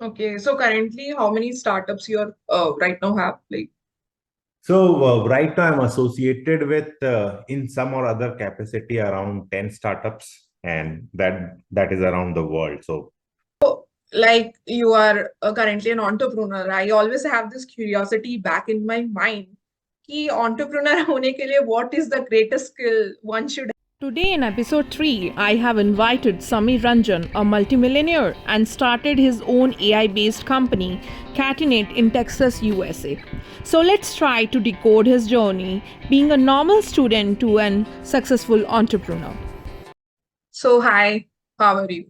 Okay, so currently, how many startups you are right now have? Like, Right now I'm associated with in some or other capacity around 10 startups, and that is around the world. So like you are currently an entrepreneur. I always have this curiosity back in my mind. कि entrepreneur होने के लिए what is the greatest skill one should. Today, in episode 3, I have invited Sameer Ranjan, a multimillionaire, and started his own AI based company, Catinate, in Texas, USA. So, let's try to decode his journey being a normal student to an successful entrepreneur. So hi, how are you?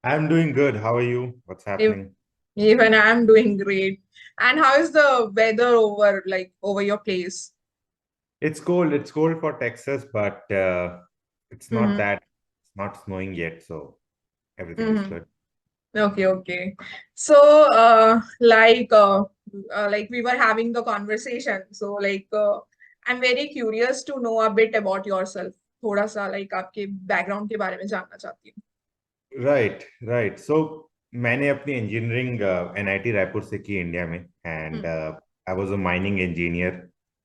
I'm doing good. How are you? What's Ev- happening? Even I'm doing great. And how is the weather over your place? It's cold. It's cold for Texas, but it's not Mm-hmm. that it's not snowing yet, so everything is Mm-hmm. good. Okay, okay. So, like we were having the conversation. So, I'm very curious to know a bit about yourself. थोड़ा सा like आपके background के बारे में जानना चाहती हूँ. Right right so मैंने अपनी इंजीनियरिंग एनआईटी रायपुर से की इंडिया में and hmm I was a mining engineer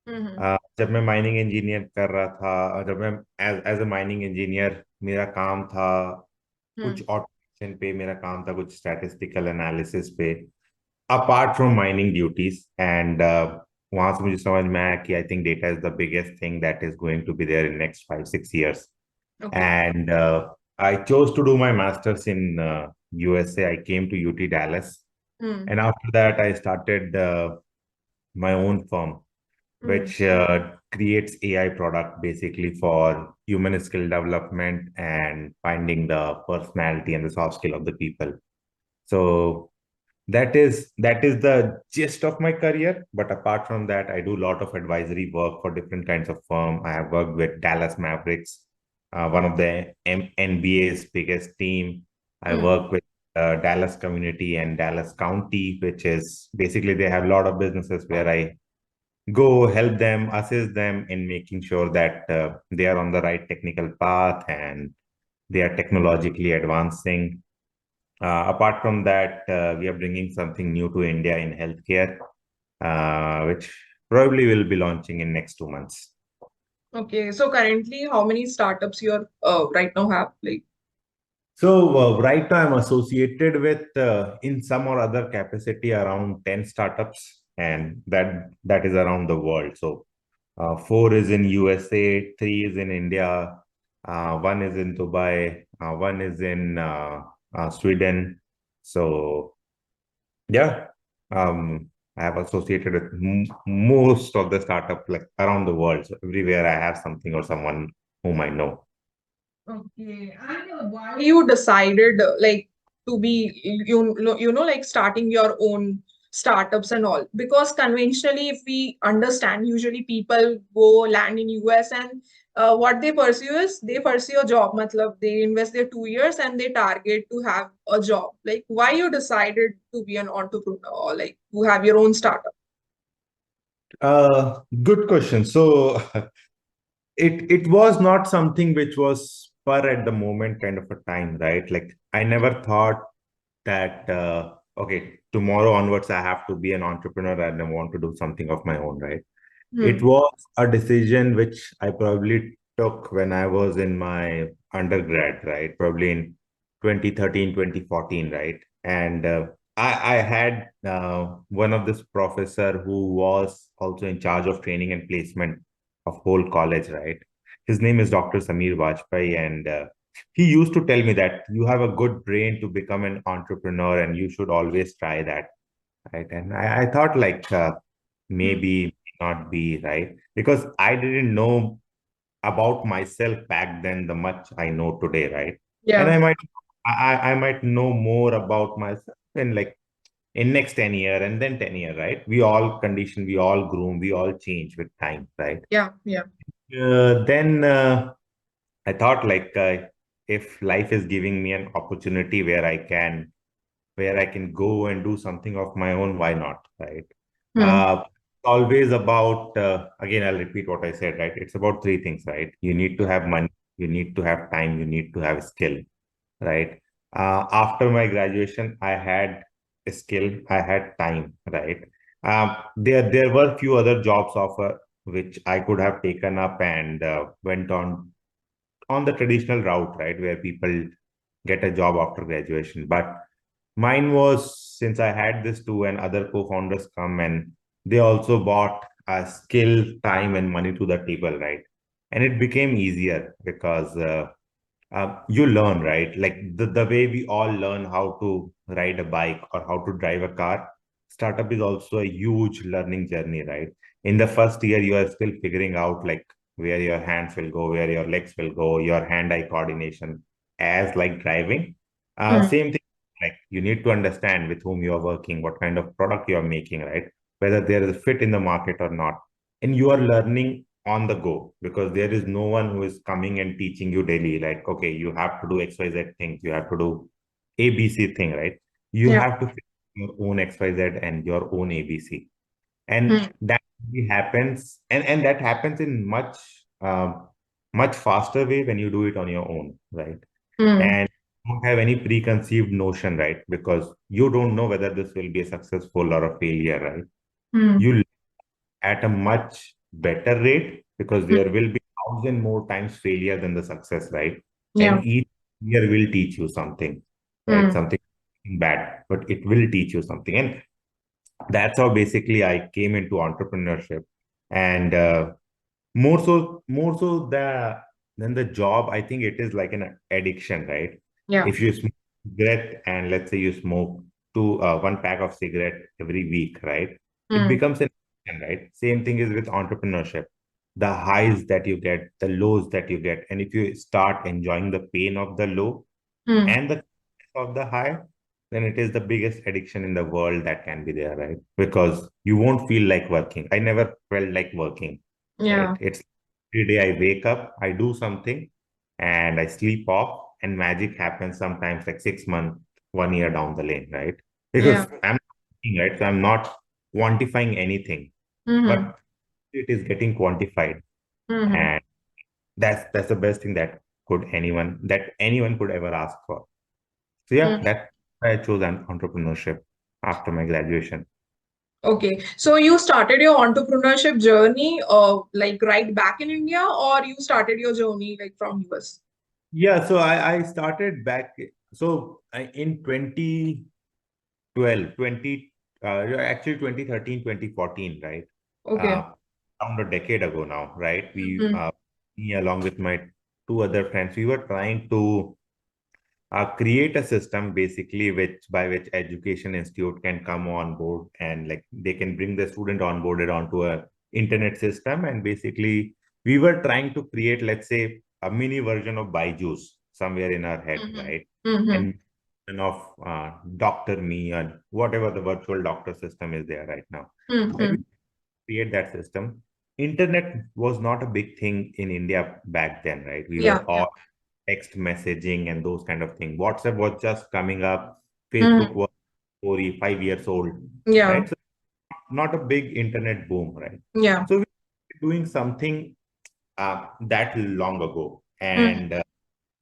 hmm जब मैं माइनिंग इंजीनियर कर रहा था जब मैं as as a mining engineer मेरा काम था हम्म कुछ ऑटोमेशन पे मेरा काम था कुछ स्टैटिस्टिकल एनालिसिस पे apart from mining duties and वहां से मुझे समझ में आया कि I think data is the biggest thing that is going to be there in next 5-6 years. Okay. And I chose to do my master's in USA. I came to UT Dallas, hmm and after that, I started my own firm, hmm which creates AI product basically for human skill development and finding the personality and the soft skill of the people. So that is the gist of my career. But apart from that, I do a lot of advisory work for different kinds of firm. I have worked with Dallas Mavericks, one of the NBA's biggest team. I hmm work with Dallas Community and Dallas County, which is basically they have a lot of businesses where I go help them, assist them in making sure that they are on the right technical path and they are technologically advancing. Apart from that, we are bringing something new to India in healthcare, which probably will be launching in next 2 months. Okay. So currently, how many startups you are right now have? Like, Right now I'm associated with in some or other capacity around 10 startups, and that is around the world. So four is in USA, three is in India, one is in Dubai, one is in Sweden. So yeah, I have associated with most of the startup like around the world. So everywhere I have something or someone whom I know. okay. And why you decided like to be like starting your own startups and all? Because conventionally, if we understand, usually people go land in US and what they pursue is they pursue a job. Matlab, they invest their 2 years and they target to have a job. Like why you decided to be an entrepreneur or like to have your own startup? Good question. So it was not something which was spur at the moment kind of a time, right? Like I never thought that okay, tomorrow onwards I have to be an entrepreneur and I want to do something of my own, right? It Hmm. was a decision which I probably took when I was in my undergrad, right? Probably in 2013, 2014, right? And I had one of this professor who was also in charge of training and placement of whole college, right? His name is Dr. Sameer Vajpayee, and he used to tell me that you have a good brain to become an entrepreneur and you should always try that, right? And I thought like Hmm. maybe not be right because I didn't know about myself back then the much I know today, right? And Yeah. I might know more about myself in like in next 10 year and then 10 year, right? We all condition, we all groom, we all change with time, right? Yeah. Yeah. Then I thought like if life is giving me an opportunity where I can go and do something of my own, why not, right? Hmm. Uh, Always about, again, I'll repeat what I said, right? It's about three things, right? You need to have money, you need to have time, you need to have skill, right? After my graduation, I had a skill, I had time, right? There were few other jobs offer which I could have taken up and went on the traditional route, right, where people get a job after graduation. But mine was, since I had this too, and other co-founders come and they also bought skill, time, and money to the table, right? And it became easier because you learn, right? Like the way we all learn how to ride a bike or how to drive a car, startup is also a huge learning journey, right? In the first year, you are still figuring out like where your hands will go, where your legs will go, your hand-eye coordination, as like driving. Hmm. Same thing, like you need to understand with whom you are working, what kind of product you are making, right? Whether there is a fit in the market or not. And you are learning on the go because there is no one who is coming and teaching you daily, like, okay, you have to do XYZ things, you have to do ABC thing, right? You Yeah. have to fix your own XYZ and your own ABC. Hmm. And that really happens, and that happens in much faster way when you do it on your own, right? Hmm. And don't have any preconceived notion, right? Because you don't know whether this will be a successful or a failure, right? Hmm. You at a much better rate because Hmm. there will be thousand more times failure than the success, right? Yeah. And each year will teach you something, right? Hmm. Something bad, but it will teach you something. And that's how basically I came into entrepreneurship. And more so than the job, I think it is like an addiction, right? Yeah. If you smoke cigarette and let's say you smoke one pack of cigarette every week, right? It Hmm. becomes an addiction, right? Same thing is with entrepreneurship. The highs that you get, the lows that you get, and if you start enjoying the pain of the low Hmm. and the of the high, then it is the biggest addiction in the world that can be there, right? Because you won't feel like working. I never felt like working, right? Yeah. It's every day I wake up, I do something, and I sleep off, and magic happens sometimes like 6 months, 1 year down the lane, right? Yeah. Because I'm working, right? So I'm not quantifying anything, Hmm. but it is getting quantified. Hmm. And that's the best thing that anyone could ever ask for. So yeah, Hmm. that's why I chose entrepreneurship after my graduation. Okay. So you started your entrepreneurship journey, like right back in India, or you started your journey like from US? Yeah, so I started back. So in 2012, actually 2013, 2014, right? Okay. Uh, Around a decade ago now, right? Hmm. Me along with my two other friends, we were trying to create a system basically by which education institute can come on board and like they can bring the student onboarded onto a internet system, and basically we were trying to create, let's say, a mini version of Byju's somewhere in our head, Hmm. right? Hmm. And of Doctor Me and whatever the virtual doctor system is there right now, right? We Hmm. create that system. Internet was not a big thing in India back then, right? We Yeah. were Yeah. all text messaging and those kind of things. WhatsApp was just coming up. Facebook Hmm. was 4, 5 years old, Yeah. right? So not a big internet boom, right? Yeah. So we were doing something that long ago, Hmm. and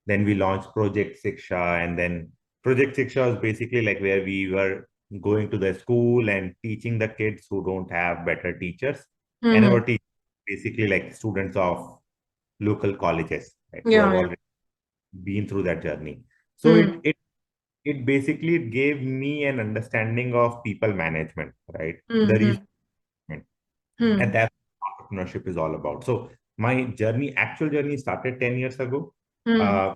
then we launched Project Siksha, and then Project Siksha was basically like where we were going to the school and teaching the kids who don't have better teachers, and Hmm. our teachers basically like students of local colleges, right, who have Yeah. Yeah. already been through that journey. So Hmm. it basically gave me an understanding of people management, right? The Hmm. reason, and Hmm. that's what entrepreneurship is all about. So my actual journey started 10 years ago. Hmm. Uh,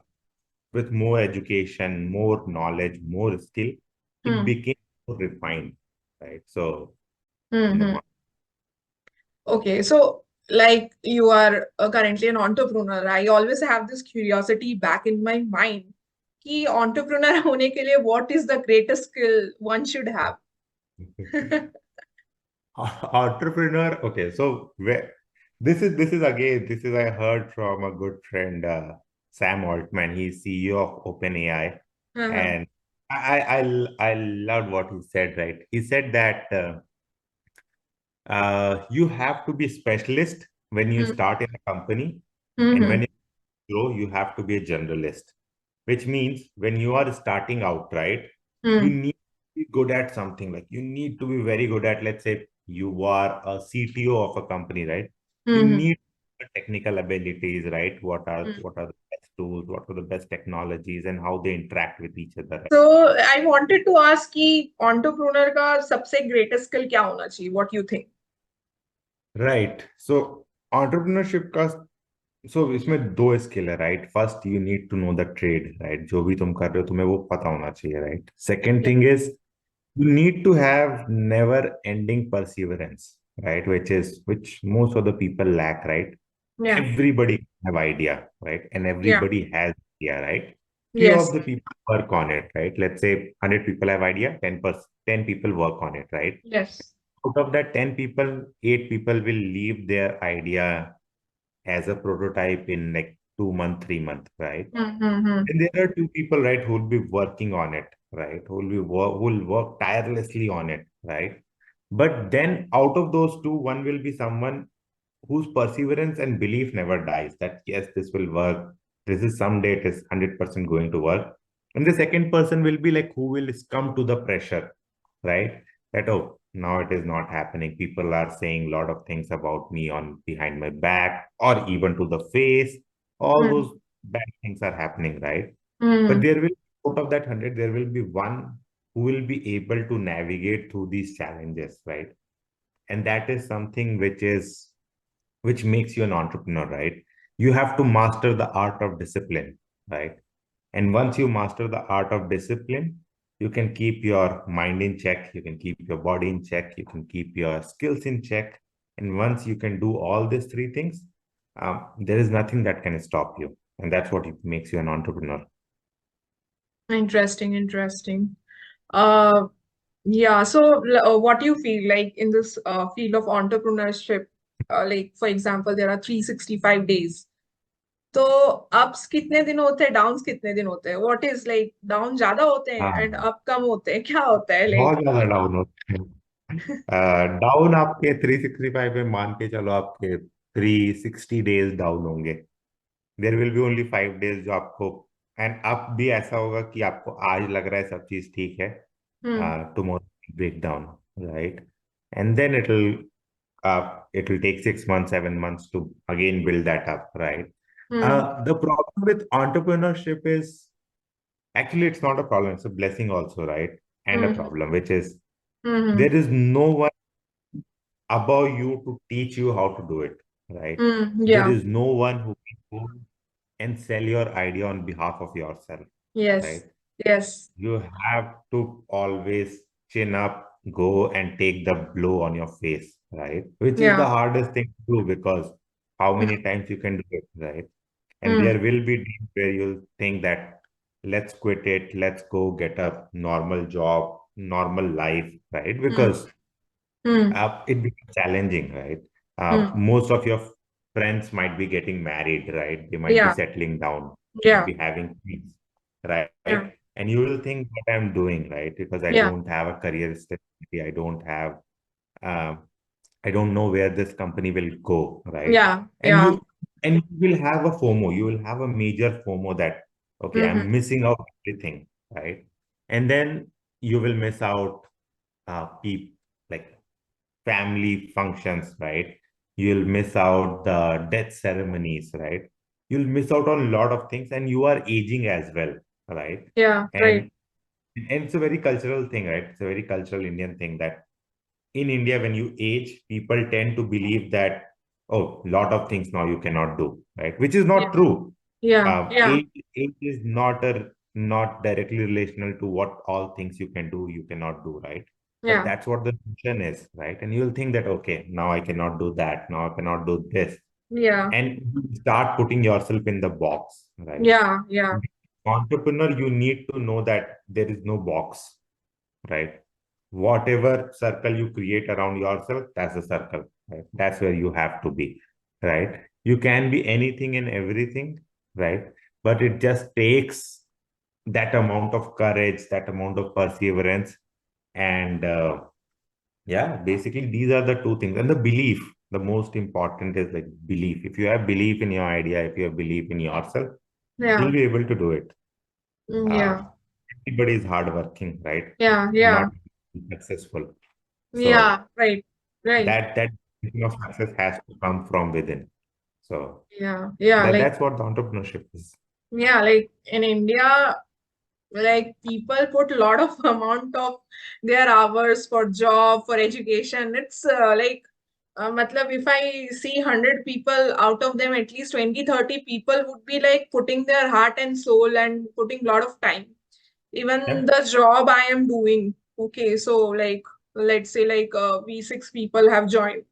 with more education, more knowledge, more skill, it Hmm. became more refined, right? So in the Hmm. market. Okay, so like you are currently an entrepreneur, I always have this curiosity back in my mind कि entrepreneur होने के लिए what is the greatest skill one should have? Entrepreneur. Okay, so where this is I heard from a good friend, Sam Altman. He's CEO of OpenAI, Uh-huh. and I loved what he said. Right, he said that you have to be specialist when you Hmm. start in a company, and Hmm. when you grow, you have to be a generalist. which means when you are starting out, right, you Hmm. need to be good at something. Like you need to be very good at, let's say you are a CTO of a company, right? You Hmm. need technical abilities, right? Hmm. What are the best tools, what are the best technologies, and how they interact with each other. So I wanted to ask कि entrepreneur का सबसे greatest skill क्या होना चाहिए? What you think? Right. So entrepreneurship का so इसमें दो skill है, right? First you need to know the trade, right? जो भी तुम कर रहे हो तुम्हें वो पता होना चाहिए, right? Second Yeah. Thing is you need to have never ending perseverance, right? Which most of the people lack, right? Yeah. Everybody have idea, right? And Yeah. everybody has idea, right? Few of Yes. the people work on it, right? Let's say 100 people have idea, 10 people work on it, right? Yes. Out of that 10 people, 8 people will leave their idea as a prototype in like 2 months, 3 months, right? Hmm. And there are two people, right, who will be working on it, right? Who will work tirelessly on it, right? But then out of those two, one will be someone whose perseverance and belief never dies. That yes, this will work. This is someday it is 100% going to work. And the second person will be like who will succumb to the pressure, right? That oh, now it is not happening. People are saying a lot of things about me on behind my back or even to the face. All Hmm. those bad things are happening, right? But Hmm. there will, out of that 100, there will be one who will be able to navigate through these challenges, right? And that is something which makes you an entrepreneur, right? You have to master the art of discipline, right? And once you master the art of discipline, you can keep your mind in check, you can keep your body in check, you can keep your skills in check. And once you can do all these three things, there is nothing that can stop you. And that's what makes you an entrepreneur. Interesting. Interesting. Uh, yeah. So, what do you feel like in this field of entrepreneurship? Like, for example, there are 365 days. तो ups कितने दिन होते हैं, downs कितने दिन होते हैं? What is like down ज्यादा होते हैं एंड हाँ, अप कम होते हैं? क्या होता है लाइक? बहुत ज्यादा डाउन होते हैं। डाउन आपके 365 में मान के चलो आपके 360 डेज डाउन होंगे। There will be only 5 days जो आपको, एंड अप भी ऐसा होगा कि आपको आज लग रहा है सब चीज ठीक है, hmm. Tomorrow break down, right? And then it will take 6 months, 7 months to again build that up, right? Hmm. The problem with entrepreneurship is actually it's not a problem, it's a blessing also, right? And a hmm. problem, which is hmm. there is no one above you to teach you how to do it, right? There Yeah. is no one who can go and sell your idea on behalf of yourself, Yes. right? Yes. You have to always chin up, go and take the blow on your face, right? Which is the Yeah. hardest thing to do because how Hmm. many times you can do it, right? And Hmm. there will be days where you'll think that let's quit it, let's go get a normal job, normal life, right? Hmm. Because Hmm. it becomes challenging, right? Hmm. Most of your friends might be getting married, right? They might be Yeah. settling down, might Yeah. be having kids, right? Yeah. And you will think what I'm doing, right? Because I Yeah. don't have a career stability, uh, I don't know where this company will go, right? Yeah. And Yeah. you will have a FOMO. You will have a major FOMO that okay, Hmm. I'm missing out everything, right? And then you will miss out people like family functions, right? You'll miss out the death ceremonies, right? You'll miss out on a lot of things, and you are aging as well, right? Yeah. Right. And it's a very cultural thing, right? It's a very cultural Indian thing that in India, when you age, people tend to believe that, oh, lot of things now you cannot do, right? Which is Yeah. not true. Yeah. Yeah. Age is not directly relational to what all things you can do, you cannot do, right? But Yeah. that's what the vision is, right? And you'll think that, okay, now I cannot do that, now I cannot do this. Yeah. And you start putting yourself in the box, right? Yeah. Yeah. Entrepreneur, you need to know that there is no box, right? Whatever circle you create around yourself, that's a circle, right? That's where you have to be, right? You can be anything and everything, right? But it just takes that amount of courage, that amount of perseverance, and yeah, basically these are the two things. And the belief, the most important is like belief. If you have belief in your idea, if you have belief in yourself, you'll Yeah. be able to do it. Yeah. Everybody is hardworking, right? Yeah. Yeah. Not successful. So Yeah. Right. Right. that definition of success has to come from within. So Yeah. Yeah. Like, that's what the entrepreneurship is. yeah, like in India, like people put a lot of amount of their hours for job, for education. It's matlab, if I see 100 people, out of them at least 20, 30 people would be like putting their heart and soul and putting a lot of time. Even Yeah. the job I am doing, okay, so like let's say like we six people have joined,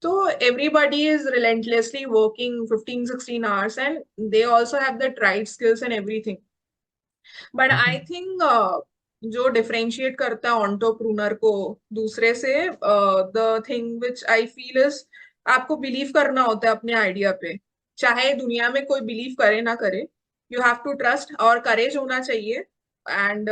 so everybody is relentlessly working 15, 16 hours, and they also have the right skills and everything. But I Mhm. Think जो differentiate करता है ऑन्टरप्रूनर को दूसरे से, the thing which I feel is, आपको believe करना होता है अपने आइडिया पे, चाहे दुनिया में कोई बिलीव करे ना करे, यू हैव टू ट्रस्ट और करेज होना चाहिए। एंड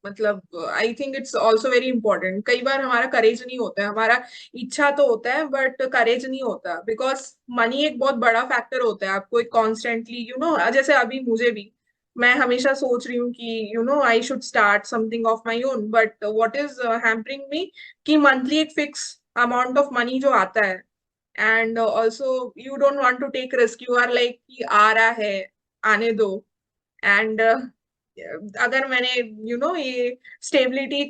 मतलब I think it's also very important. कई बार हमारा करेज नहीं होता है, हमारा इच्छा तो होता है बट करेज नहीं होता, बिकॉज मनी एक बहुत बड़ा फैक्टर होता है। आपको एक कॉन्स्टेंटली जैसे अभी मुझे भी, मैं हमेशा सोच रही हूँ कि I should start something of my own, but what is hampering me कि मंथली एक फिक्स अमाउंट ऑफ मनी जो आता है, and also you don't want to take risk, you are like कि आ रहा है, आने दो। एंड अगर मैंने ये स्टेबिलिटी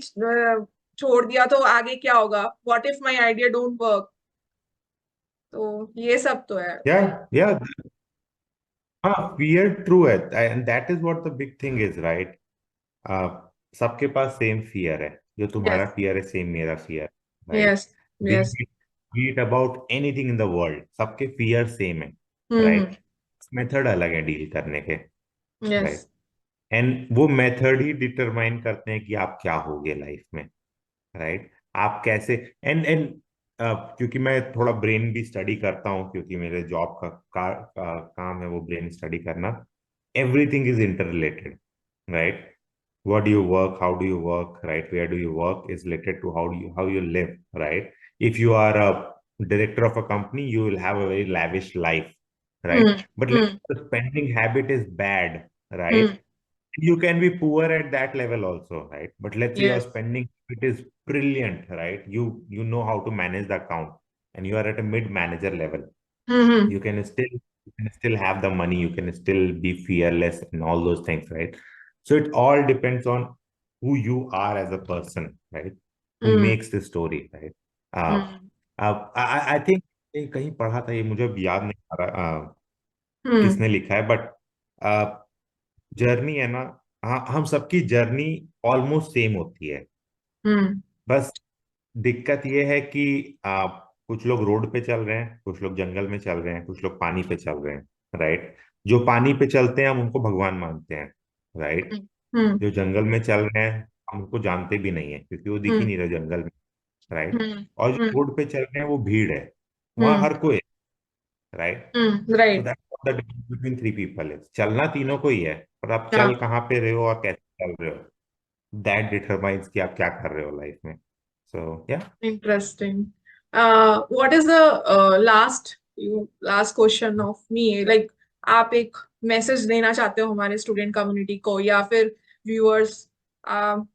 छोड़ दिया तो आगे क्या होगा, what if my idea don't work, तो ये सब तो है। Yeah, yeah. Fear true है, and that is what the big thing is, right? uh, सबके पास सेम फियर है, जो तुम्हारा यस। फियर है सेम मेरा fear, right? Yes. Yes. B it about anything in the world, सबके फियर सेम है, हम्म। Right? Method अलग है डील करने के, यस। राइट? एंड वो मेथड ही डिटरमाइन करते हैं कि आप क्या होगे लाइफ में, राइट? आप कैसे, एंड क्योंकि मैं थोड़ा ब्रेन भी स्टडी करता हूँ, क्योंकि मेरे जॉब का काम है वो ब्रेन स्टडी करना। Everything is inter related, right? What do you work, how do you work, right? Where do you work is related to how you live, right? If you are a director of a company, you will have a very lavish life, right? Hmm. But let's hmm. say the spending habit is bad, right? Hmm. You can be poor at that level also, right? But let's say your Yes. spending it is brilliant, right? You know how to manage the account, and you are at a mid manager level. Mm-hmm. You can still have the money, you can still be fearless and all those things, right? So it all depends on who you are as a person, right? Who Mm. makes the story, right? uh, Mm. I think कहीं पढ़ा था, ये मुझे अब याद नहीं आ रहा Mm. किसने लिखा है, बट जर्नी है ना, हाँ, हम सबकी जर्नी ऑलमोस्ट सेम होती है। Mm. बस दिक्कत ये है कि कुछ लोग रोड पे चल रहे हैं, कुछ लोग जंगल में चल रहे हैं, कुछ लोग पानी पे चल रहे हैं, राइट? जो पानी पे चलते हैं हम उनको भगवान मानते हैं, राइट? Mm. Mm. जो जंगल में चल रहे हैं हम उनको जानते भी नहीं है, क्योंकि वो दिख ही Mm. नहीं रहे जंगल में, राइट? Mm. और जो Mm. रोड पे चल रहे हैं वो भीड़ है, वहां Mm. हर कोई, right? Mm. So Right. That's what the difference between three people is, चलना तीनों को ही है, पर आप Yeah. चल कहाँ पे रहे हो और कैसे चल रहे हो, दैट डिटरमाइंस कि आप क्या कर रहे हो लाइफ में। सो या Interesting. What is the last question of me? Like, आप एक मैसेज देना चाहते हो हमारे स्टूडेंट कम्युनिटी को, या फिर व्यूअर्स,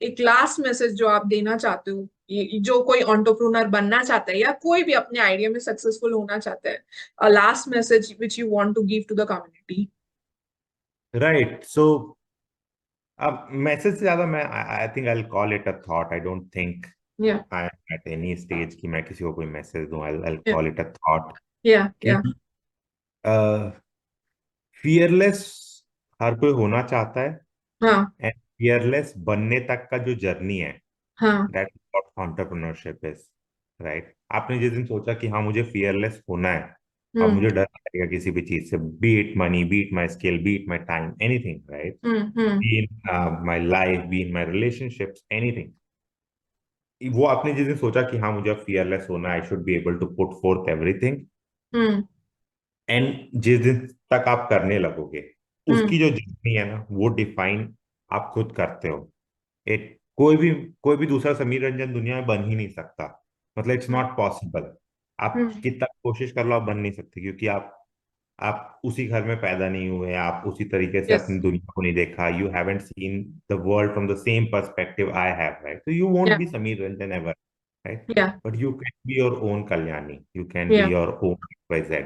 एक लास्ट मैसेज जो आप देना चाहते हो, जो कोई एंटरप्रेन्योर बनना चाहता है या कोई भी अपने आइडिया में सक्सेसफुल होना चाहता है, last message which you want to give to the community. Right, so अब मैसेज से ज्यादा मैं I think I call it a thought. I don't think yeah. I am at any stage कि मैं किसी को कोई मैसेज दूं। आई या। कॉल इट अ थॉट या। कि या। फियरलेस हर कोई होना चाहता है, हाँ। एंड फियरलेस बनने तक का जो जर्नी है, हाँ। That is what entrepreneurship is, right? आपने जिस दिन सोचा कि हाँ मुझे फियरलेस होना है, अब हम्म। मुझे डर नहीं लगेगा किसी भी चीज से, B it money, B it my skill, B it my time, anything, right? Hmm. Be in my life, be in my relationships, anything. वो आपने जिस दिन सोचा कि हाँ मुझे फियरलेस होना, I should be able to put forth everything, hmm. And जिस दिन तक आप करने लगोगे, हम्म। उसकी जो जर्नी है ना वो डिफाइन आप खुद करते हो। इट कोई भी दूसरा समीर रंजन दुनिया में बन ही नहीं सकता, मतलब इट्स हम्म। Not possible. आप हम्म। कितना कोशिश कर लो आप बन नहीं सकते, क्योंकि आप आप उसी घर में पैदा नहीं हुए, आप उसी तरीके से Yes. अपनी दुनिया को नहीं देखा, you haven't seen the world from the same perspective I have, right? So you won't Yeah. be Sameer Ranjan ever, right? Yeah. But you can be your own Kalyani, you can be Yeah. your own XYZ,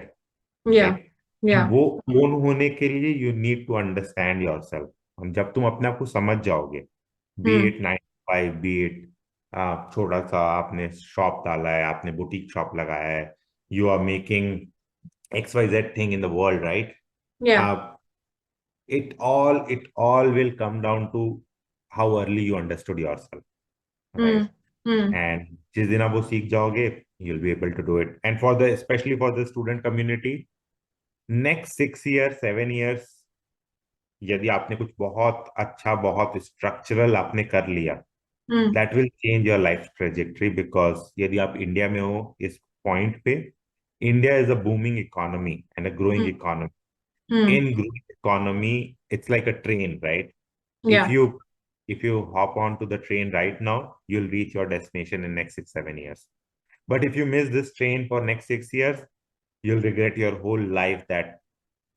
Yeah. right? Yeah. वो own होने के लिए you need to understand yourself. हम जब तुम अपने आप को समझ जाओगे, be Hmm. it 9 to 5, be it छोटा सा आपने शॉप डाला है, आपने बुटीक शॉप लगाया है, you are making XYZ thing in the world, right? Yeah. Uh, it all will come down to how early you understood yourself, Hmm. right? Hmm. And जिस दिन आप वो सीख जाओगे, you'll be able to do it. And for the especially for the student community, next 6 years, 7 years, यदि आपने कुछ बहुत अच्छा, बहुत स्ट्रक्चरल आपने कर लिया, Hmm. that will change your life trajectory. Because यदि आप इंडिया में हो इस पॉइंट पे, India is a booming economy and a growing Hmm. economy. Hmm. In growing economy, it's like a train, right? if Yeah. you if you hop onto the train right now, you'll reach your destination in next 6 7 years. But if you miss this train for next 6 years, you'll regret your whole life that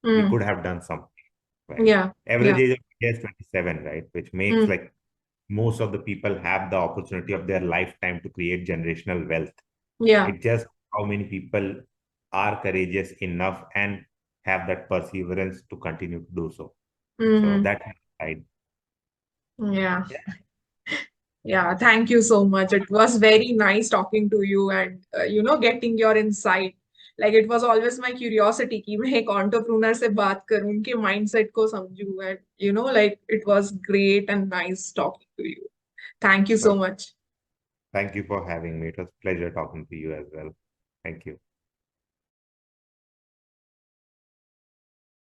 we Hmm. could have done something, right? Yeah. Average Yeah. age of India is 27, right? Which makes Hmm. like most of the people have the opportunity of their lifetime to create generational wealth. Yeah. It just how many people are courageous enough and have that perseverance to continue to do so. So Hmm. that's right. Yeah. Yeah. Thank you so much. It was very nice talking to you and getting your insight. Like it was always my curiosity कि मैं एक entrepreneur से बात करूं, उनके mindset को समझूं, and like it was great and nice talking to you. Thank you so Well, much. thank you for having me. It was a pleasure talking to you as well. Thank you.